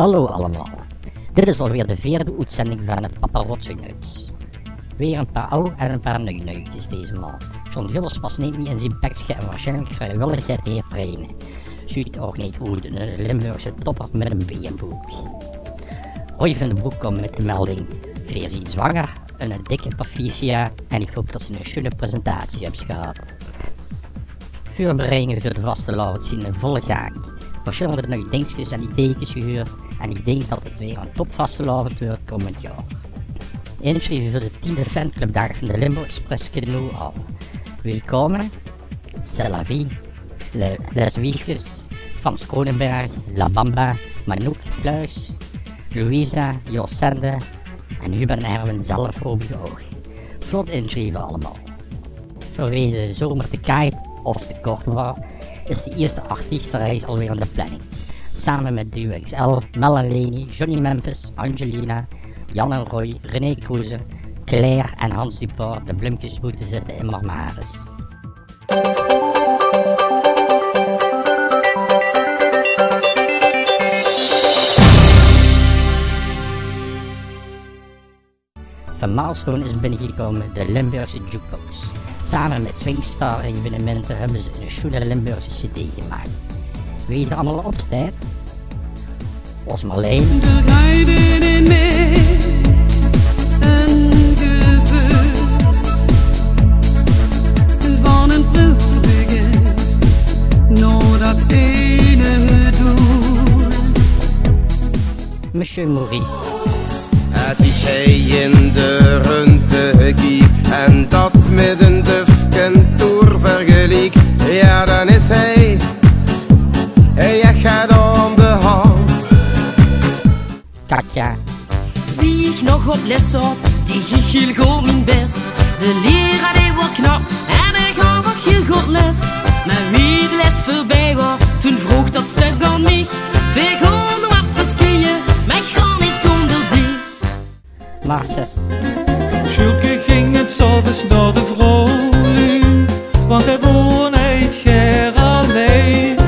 Hallo allemaal, dit is alweer de 4e uitzending van het Paparazzi-Nuits. Weer een paar oude en een paar nieuwtjes deze maand. John Gubbels pas niet meer in zijn bekje en waarschijnlijk vrijwilligheid heer trainen. Ziet ook niet uit, een Limburgse topper met een beenboek. Roy van den Broek komt met de melding: Veer ziet zwanger, een dikke Patricia en ik hoop dat ze een schöne presentatie hebt gehad. Vuurberingen voor de vaste laat zien in volle gang. Verschillende nieuwe dingetjes en ideetjes gehuurd en ik denk dat het weer een topvaste avond wordt komend jaar. Inschrijven voor de 10e fanclubdag van de Limbo Express nu al. Welkom, C'est la vie, Les Wiegjes, Frans Kronenberg, La Bamba, Manouk Pluis, Louisa, Jos Sende en Huben Erwin zelf over de ogen. Vlot inschrijven allemaal. Vanwege de zomer te kite of te kort was, is de eerste artiestenreis alweer aan de planning. Samen met Duo XL, Mel en Leni, Johnny Memphis, Angelina, Jan en Roy, René Kroeze, Claire en Hans Duport de bloempjes moeten zitten in Marmaris. Van Milestone is binnengekomen de Limburgse Jukebox. Samen met Swingstar evenementen hebben ze een schöne Limburgse cd gemaakt. Wie er allemaal op staat? Was Marleen. De rijden in mee en gevoel van een proefbegin, nou dat ene doel. Monsieur Maurice. Als ik hij in de runte giet en dat met een dufken toer vergelijk, ja dan is hij gaat om de hand. Katja. Wie ik nog op les zat, die ging heel goed mijn best. De leraar die was knap en ik gaf ook heel goed les. Maar wie de les voorbij was, toen vroeg dat stuk aan mij. Wij gaan op de skiën, maar ik ga niet zonder die. Marces. Sjoelke ging het s'avonds naar de vrouw, want hij woonde uit Ger alleen.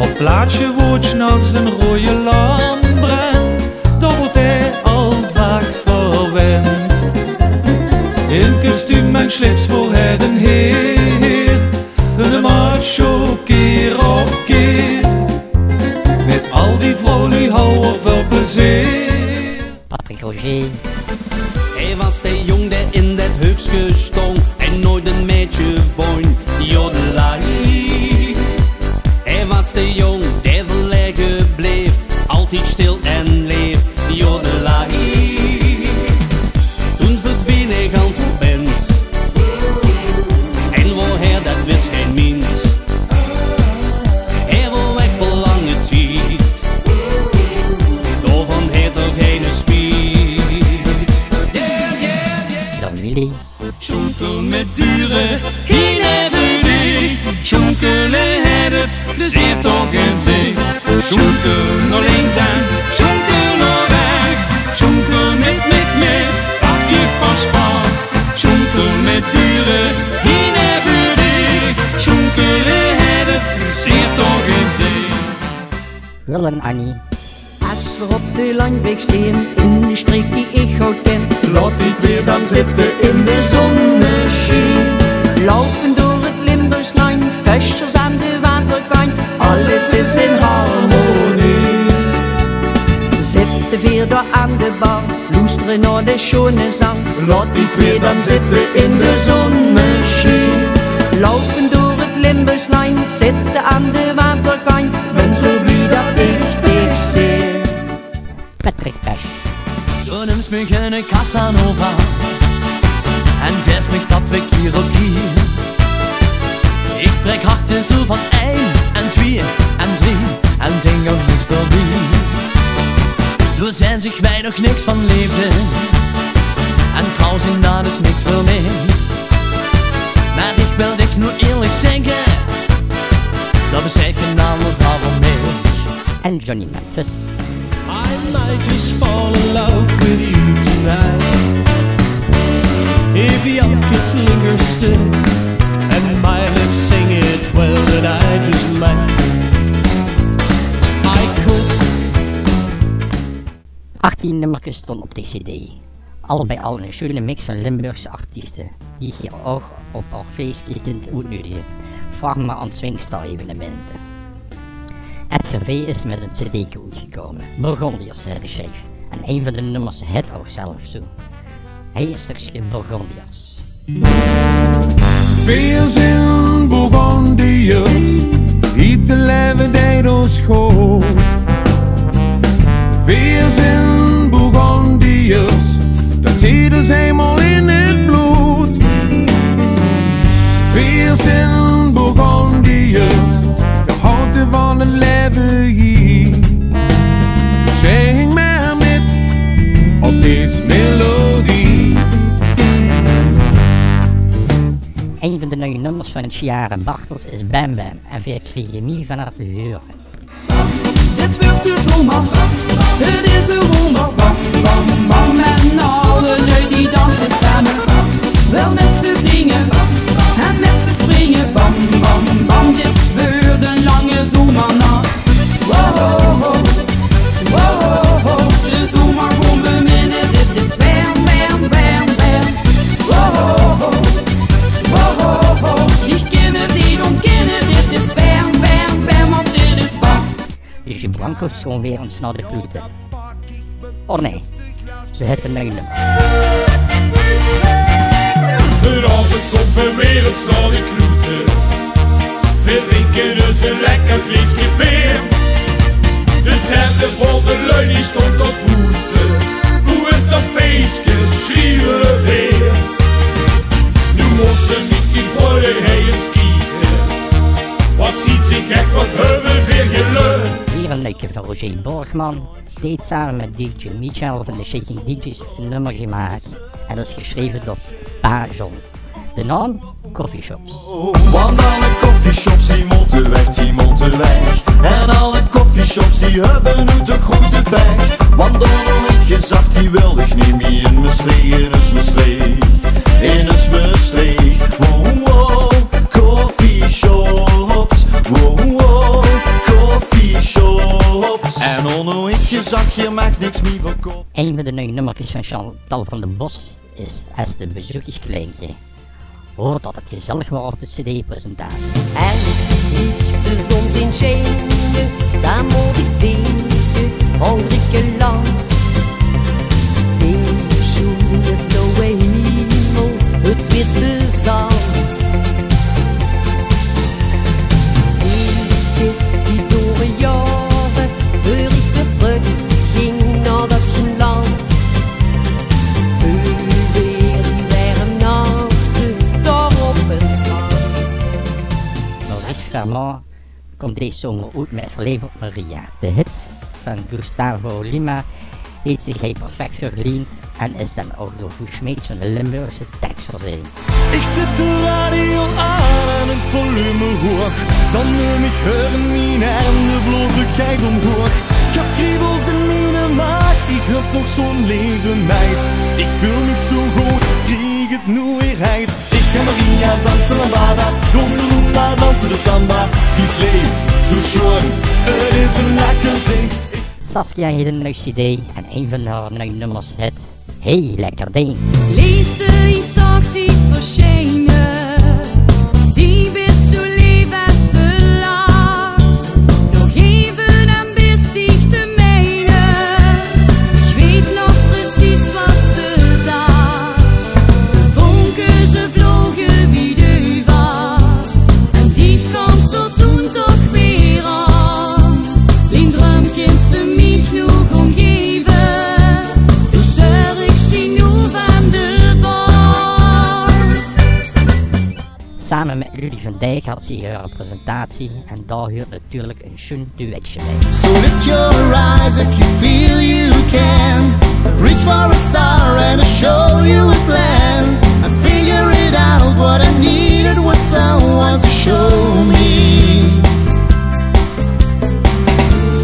Op plaatsje wordt s'nachts een rode lamp brandt, daar wordt hij al vaak verwend. In kostuum en slips voor hij den heer, een macho keer op keer. Met al die vrouwen die houden veel plezier. Patrick Roger. Hij was de jong die in dat huisje stond en nooit een meisje vond, jodelai. Hij was de jong die verlegen bleef, altijd stil en leef, jodelai. Toen verdween hij gans op mens, en woher dat wist geen mens. Hij wil weg voor lange tijd, daarvan heeft er geen spiet. Dan Willy. Schonkel met buren, hier hebben die. Schonkelen het het, dus heeft ook een zee. Schonkel naar links en schonkel naar rechts. Schonkel met, dat geeft pas pas. Schonkel met buren, hier hebben die. Schonkelen het het, dus heeft ook een zee. Willem Annie. Als we op de Langweg zien, in de streek die ik goed ken, Laat die twee dan zitten in de zonneschijn. laufen door het Limburgslijn, visjes aan de waterkant, Alles is in harmonie. zitten vier daar aan de bar, luisteren naar de schone zang. Laat die twee dan zitten in de zonneschijn. Laufen door het Limburgslijn, zitten aan de waterkant, ben zo blij dat ik dich zie. Patrick Pesch. Du nimmst mich in eine Casanova und siehst mich dat weg hier op hier. Ich brech harten so von ein und zwei und drie und denk auch nichts dabei. Du sehn sich weit noch nix von Leben und draußen da ist nix für mich. Maar ich will dich nur ehrlich sagen, dat is echt geen andere Frau von mir. En Johnny Memphis. I might just fall in love with you tonight. If your kiss lingers still and my lips sing it well, then I just might. I could 14 nummertjes stonden op de cd. Al bij al een schöne mix van Limburgse artiesten, die hier ook op haar feestje kunt uitnodigen. Vraag maar aan Swingstar-evenementen. Het tv is met een cd gekomen, Burgondiërs, zei de chef. En een van de nummers het ook zelf zo. Hij is stukje Burgondiërs. Veel zin Burgondiërs, niet te leven deed ons goed. Veel zin Burgondiërs, dat zit dus eenmaal in het bloed. Veel zin Burgondiërs, verhouden van het leven hier. Zing maar met op deze melodie. Een van de nieuwe nummers van Chiara Bartels is Bam Bam en veel kreeg je niet vanaf de huren. Dit wordt de zomer, het is een wonder. Bam, bam, bam, en alle lui die dansen samen. Wel met ze zingen en met ze springen. Bam, bam, bam, dit wordt een lange zomernacht. Wow, wow, wow, wow, de zomer komt beminnen. Dit is bam, bam, bam, bam. Wow, wow, wow, ik ken het niet ontkennen. Dit is bam, bam, bam, want dit is bam. Dus je Blanco's gewoon weer ons naar de kloeten. Oh nee, ze heeft een nieuwe nummer. Vanavond komt van wereld naar de kloeten. We drinken dus een lekker glasje bier. De tente vol de lui die stond op boete. Hoe is dat feestje, schreeuwen we weer. Nu moesten niet in voor de heens kijken. Wat ziet zich echt, wat hebben we weer geleund. Hier een liedje van Roger Borgman. Die heeft samen met DJ Michel van de Shaking DJ's een nummer gemaakt. En dat is geschreven door Pa John. De naam? Coffeeshops. Want alle coffeeshops die moeten weg. En alle coffeeshops die hebben nu de groente bij. Want dan ik gezegd die wil ik niet meer in mijn streek, in mijn streek. In mijn streek. Wow, wow, coffeeshops. Wow, wow, coffeeshops. En onno ik gezegd je maakt niks meer van kop. Een van de nieuwe nummertjes van Chantal van den Bos is Als de bezoekerskleintje. Hoort dat het gezellig wordt op de cd-presentatie. En ik de zon in schijnen, daar moet ik denken, honderdke lang. In de blauwe hemel, het witte zand. Ik die door de jaren, voor ik weer terug ging naar dat je land. Vermont komt deze zomer uit met Verleven op Maria. De hit van Gustavo Lima heeft zich hij perfect vergeleend en is dan ook door Guus Smeets van de Limburgse tekst voorzien. Ik zet de radio aan en het volume hoog. Dan neem ik hören mijn en de bloedigheid omhoog. Ik heb kriebels in mijn maag, ik heb toch zo'n leven meid. Ik voel me zo goed, krieg het nu weer heid. Ik ga Maria dansen lambada, donderunda dansen de samba. Ze is leef, zo schoon, het is een lekker ding. Saskia heeft een nieuw cd en een van haar nieuwe nummers het Hey Lekker Ding. Lezen, ik zag die verschijnen, die best zo lief als de laars. Nog even en best ik te mijnen, ik weet nog precies wat ze zag. De vonken ze vlogen wie de vaart, en die kwam ze toen toch weer aan. Lien drumkens de mich nog omgeven, dus ik zie nu van de bar. Samen met Rudy van Dijk had ze hier een presentatie en daar hoort natuurlijk een schön duetje bij. So lift your eyes if you feel you can. Reach for a star and I'll show you a plan. I figure it out, what I needed was someone to show me.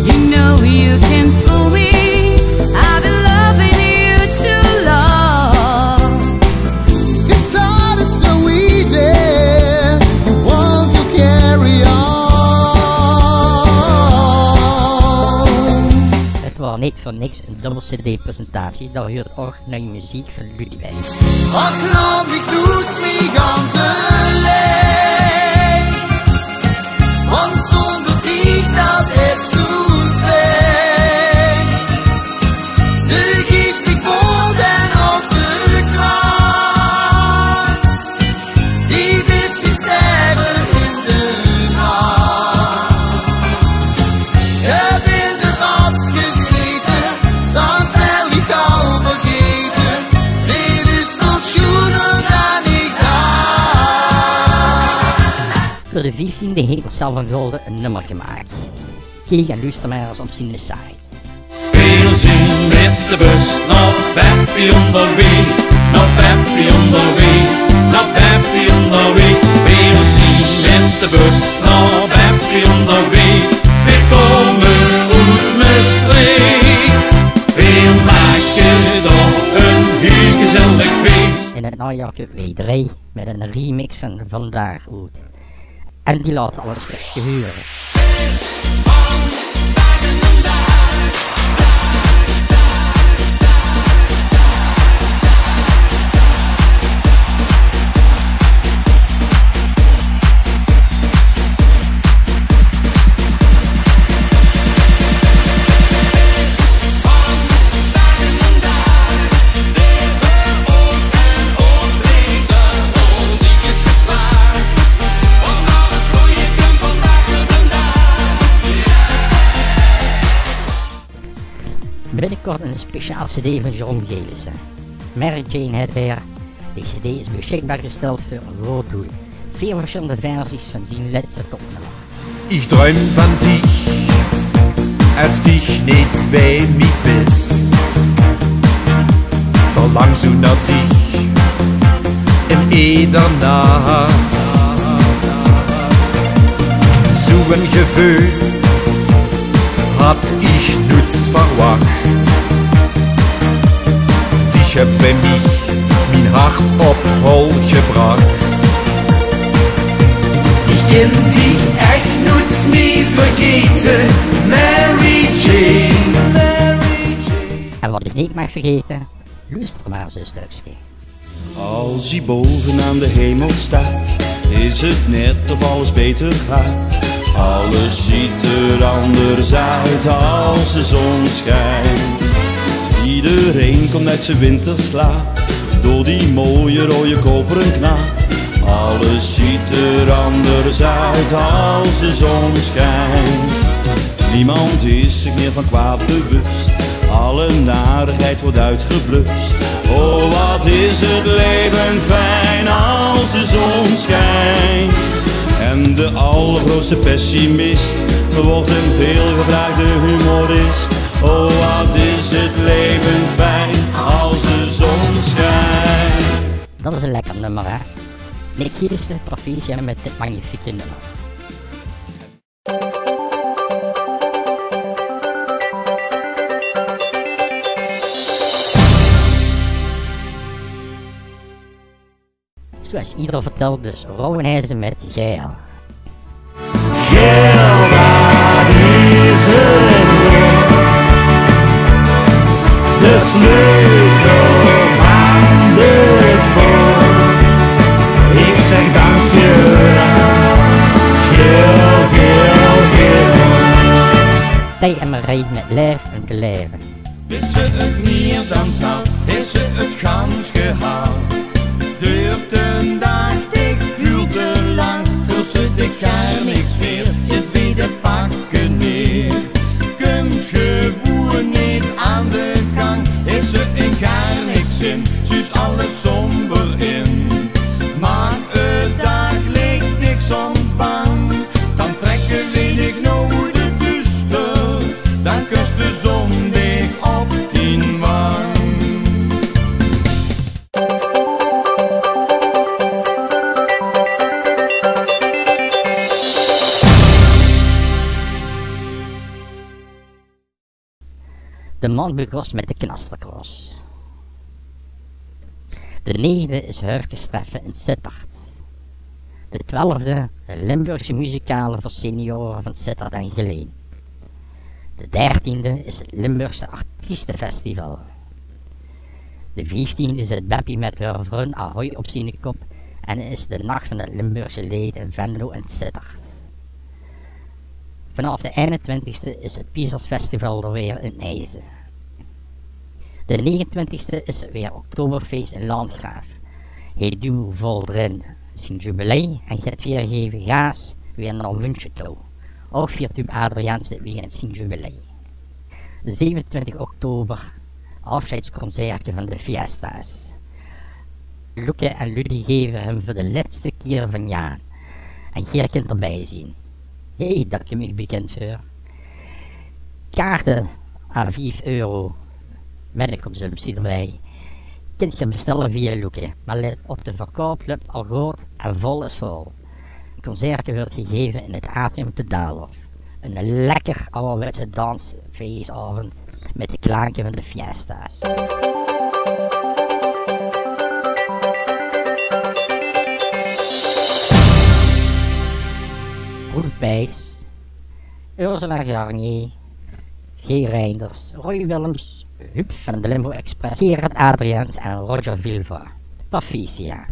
You know you can fool me, I've been loving you too long. It started so easy, you want to carry on. Het was niet voor niks een dubbel CD-presentatie, dat hoort ook naar je muziek van Ludwig. Ach, glaub ich, tut's mich ganz allein. Und zonder dich dat het zoet weg. Du gehst mich Boden auf de Kran. Die bist die Sterren in de Nacht. Er will de Rats gezeten, dat will ich auch vergeten. Dit is nog schöner dan ik dacht. Voor de 15e heeft Marcel van Gulden een nummer gemaakt. Kijk en luister maar eens op zijn site. We zijn met de bus naar Peppy onderweg, naar Peppy onderweg, naar Peppy onderweg. We zijn met de bus naar Peppy onderweg, we komen uit mijn streek. We maken dan een heel gezellig feest. In het najaar W3 met een remix van Vandaag Uit. En die laat al een stukje huren. Binnenkort een speciaal CD van Jeroen Gelissen. Mary Jane het weer. Deze CD is beschikbaar gesteld voor een groot doel. 4 verschillende versies van zijn laatste topnummer. Ich träum von dich, als dich nicht bei mir bist. Verlang so nach dich in jeder Nacht. So ein Gefühl hat ich nutz verwacht. Dich hab's bei mich, mein Hart op hol gebracht. Ich kenn dich echt nutz nie vergeten, Mary Jane. En wat ik niet mag vergeten, luister maar eens een stukje. Als hij boven aan de hemel staat, is het net of alles beter gaat. Alles ziet er anders uit als de zon schijnt. Iedereen komt uit zijn winterslaap, door die mooie rode koperen knaap. Alles ziet er anders uit als de zon schijnt. Niemand is zich meer van kwaad bewust, alle narigheid wordt uitgeblust. Oh, wat is het leven fijn als de zon schijnt. En de allergrootste pessimist wordt een veelgebruikte humorist. Oh, wat is het leven fijn als de zon schijnt. Dat is een lekker nummer, hè? Nick Gelissen, proficiat met dit magnifieke nummer. Zoals iedereen vertelt, dus Rouwenhuizen met Geil. Geil, waar is het nog? De sleutel van de poort. Ik zeg dank je wel. Geil, geil, geil. Tijd en Marijn met Lijf en te leven. Is ze het meer dan zat, is ze het gans gehaald. Duurt een dag, ik voel te lang. Tussen de gaar niks meer, zit bij de pakken neer. Komt gewoon niet aan de gang. Is er in gaar niks in, zus alles somber in. Maar het daglicht ik soms bang. Dan trekken weet ik nou hoe de buster. Dan kust de zon dik op 10 wang. De man begost met de knasterkros. De 9e is Hurkenstreffen in Sittard. De 12e een Limburgse muzikale voor senioren van Sittard en Geleen. De 13e is het Limburgse Artiestenfestival. De 15e is het Beppie met haar vriend Ahoy op zijn kop en is de Nacht van het Limburgse Leed in Venlo en Sittard. Vanaf de 21e is het Piezers Festival er weer in IJzen. De 29e is het weer Oktoberfeest in Landgraaf. Hij doet vol erin zijn jubilee en gaat weergeven gaas weer naar München toe. Ook viert Adriaans dit weekend zijn jubilee. 27 oktober, afscheidsconcertje van de Fiesta's. Luke en Ludie geven hem voor de laatste keer van Jaan. En jij kunt erbij zien. Hé, dat je me bekend voor. Kaarten aan €5 met een consumptie erbij. Kunt je bestellen via Luke, maar let op, de verkoop loopt al groot en vol is vol. Het concert wordt gegeven in het atrium te Daalhof. Een lekker ouderwetse dansfeestavond met de klanken van de Fiesta's. Roel Pijs, Ursula Garnier, G. Reinders, Roy Willems, Huub van de Limbo Express, Gerard Adriaans en Roger Vilva. Patricia.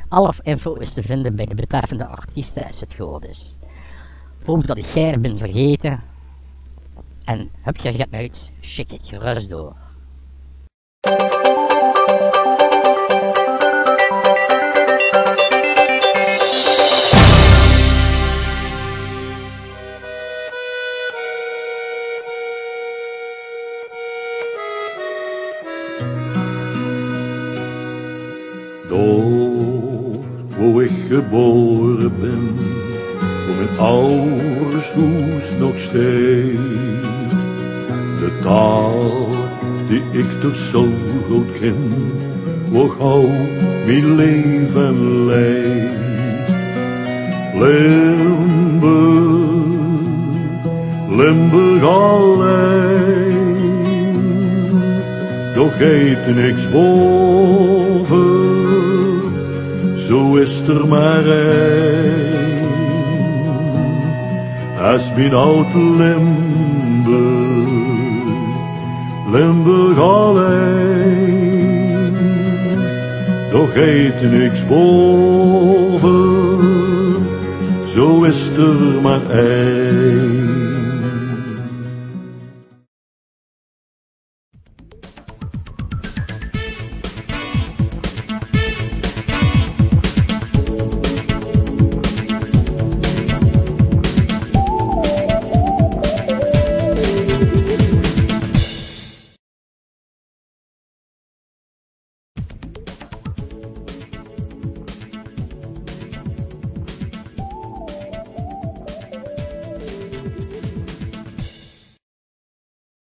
Alle info is te vinden bij de betreffende artiesten als het goed is. Hoop dat ik jij ben vergeten. En heb je het uit, schik het gerust door. Waar ik geboren ben, waar mijn ouders huis nog steekt. De taal die ik toch zo goed ken, waar gauw mijn leven leidt. Limburg, Limburg alleen, doch eet niks boven. Zo is er maar één, als mijn oud Limburg, Limburg alleen, doch eet niks boven, zo is er maar één.